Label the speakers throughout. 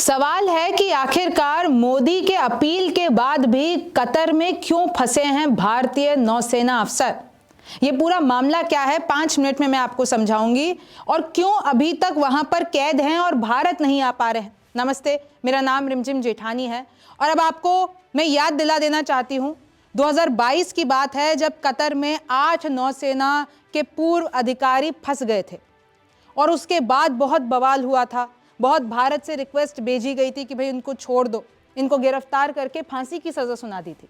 Speaker 1: सवाल है कि आखिरकार मोदी के अपील के बाद भी कतर में क्यों फंसे हैं भारतीय नौसेना अफसर। ये पूरा मामला क्या है 5 मिनट में मैं आपको समझाऊंगी और क्यों अभी तक वहां पर कैद हैं और भारत नहीं आ पा रहे हैं। नमस्ते, मेरा नाम रिमझिम जेठानी है और अब आपको मैं याद दिला देना चाहती हूं 2022 की बात है जब कतर में 8 नौसेना के पूर्व अधिकारी फंस गए थे और उसके बाद बहुत बवाल हुआ था। बहुत भारत से रिक्वेस्ट भेजी गई थी कि भाई इनको छोड़ दो, इनको गिरफ्तार करके फांसी की सज़ा सुना दी थी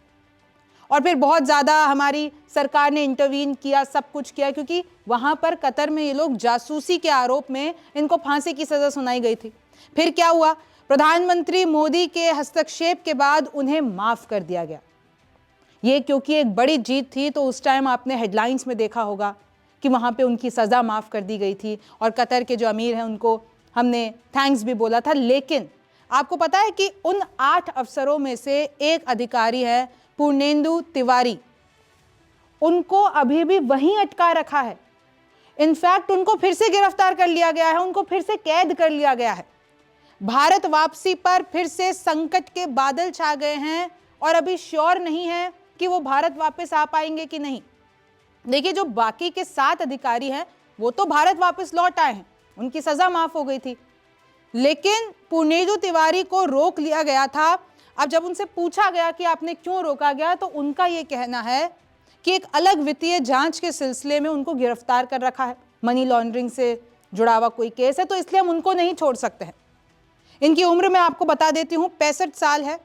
Speaker 1: और फिर बहुत ज़्यादा हमारी सरकार ने इंटरवीन किया, सब कुछ किया क्योंकि वहाँ पर कतर में ये लोग जासूसी के आरोप में इनको फांसी की सज़ा सुनाई गई थी। फिर क्या हुआ, प्रधानमंत्री मोदी के हस्तक्षेप के बाद उन्हें माफ़ कर दिया गया। ये क्योंकि एक बड़ी जीत थी तो उस टाइम आपने हेडलाइंस में देखा होगा कि वहाँ पे उनकी सज़ा माफ़ कर दी गई थी और कतर के जो अमीर हैं उनको हमने थैंक्स भी बोला था। लेकिन आपको पता है कि उन 8 अफसरों में से एक अधिकारी है पूर्णेंदु तिवारी, उनको अभी भी वहीं अटका रखा है। इनफैक्ट उनको फिर से गिरफ्तार कर लिया गया है, उनको फिर से कैद कर लिया गया है। भारत वापसी पर फिर से संकट के बादल छा गए हैं और अभी श्योर नहीं है कि वो भारत वापस आ पाएंगे कि नहीं। देखिए, जो बाकी के 7 अधिकारी हैं वो तो भारत वापस लौट आए हैं, उनकी सजा माफ हो गई थी, लेकिन पूर्णेंदु तिवारी को रोक लिया गया था। अब जब उनसे पूछा गया कि आपने क्यों रोका गया तो उनका ये कहना है कि एक अलग वित्तीय जांच के सिलसिले में उनको गिरफ्तार कर रखा है, मनी लॉन्ड्रिंग से जुड़ा हुआ कोई केस है, तो इसलिए हम उनको नहीं छोड़ सकते हैं। इनकी उम्र मैं आपको बता देती हूँ, 65 साल है।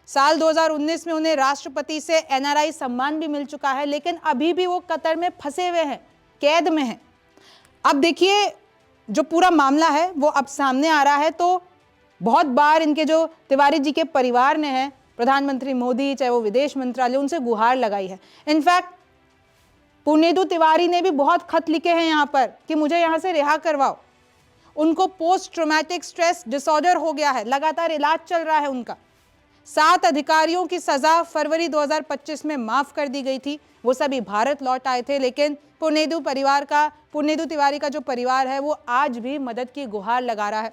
Speaker 1: साल 2019 में उन्हें राष्ट्रपति से NRI सम्मान भी मिल चुका है, लेकिन अभी भी वो कतर में फंसे हुए हैं, कैद में हैं। अब देखिए, जो पूरा मामला है वो अब सामने आ रहा है तो बहुत बार इनके जो तिवारी जी के परिवार ने है, प्रधानमंत्री मोदी चाहे वो विदेश मंत्रालय, उनसे गुहार लगाई है। इनफैक्ट पूर्णेंदु तिवारी ने भी बहुत खत लिखे हैं यहाँ पर कि मुझे यहाँ से रिहा करवाओ। उनको पोस्ट ट्रॉमेटिक स्ट्रेस डिसऑर्डर हो गया है, लगातार इलाज चल रहा है उनका। 7 अधिकारियों की सजा फरवरी 2025 में माफ कर दी गई थी, वो सभी भारत लौट आए थे, लेकिन पूर्णेंदु तिवारी का जो परिवार है वो आज भी मदद की गुहार लगा रहा है।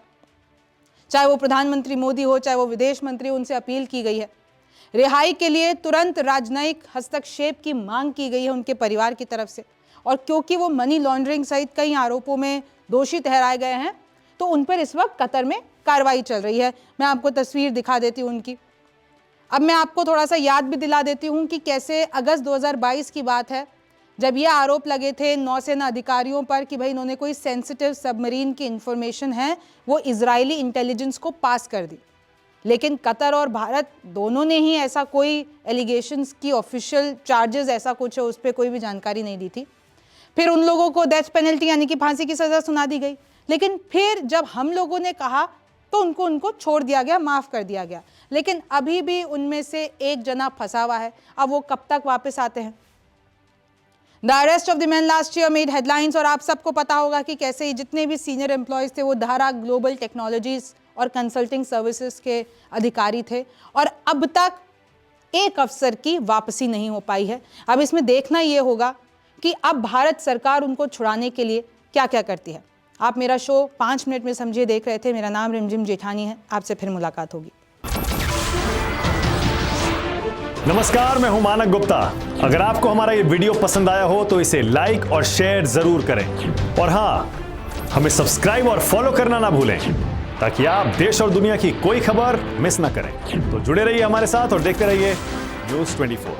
Speaker 1: चाहे वो प्रधानमंत्री मोदी हो चाहे वो विदेश मंत्री, उनसे अपील की गई है। रिहाई के लिए तुरंत राजनयिक हस्तक्षेप की मांग की गई है उनके परिवार की तरफ से, और क्योंकि वो मनी लॉन्ड्रिंग सहित कई आरोपों में दोषी ठहराए गए हैं तो उन पर इस वक्त कतर में कार्रवाई चल रही है। मैं आपको तस्वीर दिखा देती हूँ उनकी। अब मैं आपको थोड़ा सा याद भी दिला देती हूँ कि कैसे अगस्त 2022 की बात है जब ये आरोप लगे थे नौसेना अधिकारियों पर कि भाई इन्होंने कोई सेंसिटिव सबमरीन की इंफॉर्मेशन है वो इजरायली इंटेलिजेंस को पास कर दी, लेकिन कतर और भारत दोनों ने ही ऐसा कोई एलिगेशंस की ऑफिशियल चार्जेस ऐसा कुछ है उस पर कोई भी जानकारी नहीं दी थी। फिर उन लोगों को डेथ पेनल्टी यानी कि फांसी की सज़ा सुना दी गई, लेकिन फिर जब हम लोगों ने कहा तो उनको छोड़ दिया गया, माफ़ कर दिया गया। लेकिन अभी भी उनमें से एक जना फंसा हुआ है। अब वो कब तक वापस आते हैं। The arrest of the man last year made headlines और आप सबको पता होगा कि कैसे ही जितने भी सीनियर एम्प्लॉयज़ थे वो धारा ग्लोबल टेक्नोलॉजीज़ और कंसल्टिंग सर्विसेज के अधिकारी थे और अब तक एक अफसर की वापसी नहीं हो पाई है। अब इसमें देखना ये होगा कि अब भारत सरकार उनको छुड़ाने के लिए क्या क्या करती है। आप मेरा शो 5 मिनट में समझिए देख रहे थे। मेरा नाम रिमझिम जेठानी है। आपसे फिर मुलाकात होगी।
Speaker 2: नमस्कार, मैं हूं मानक गुप्ता। अगर आपको हमारा ये वीडियो पसंद आया हो तो इसे लाइक और शेयर जरूर करें और हाँ, हमें सब्सक्राइब और फॉलो करना ना भूलें ताकि आप देश और दुनिया की कोई खबर मिस ना करें। तो जुड़े रहिए हमारे साथ और देखते रहिए न्यूज़ 24।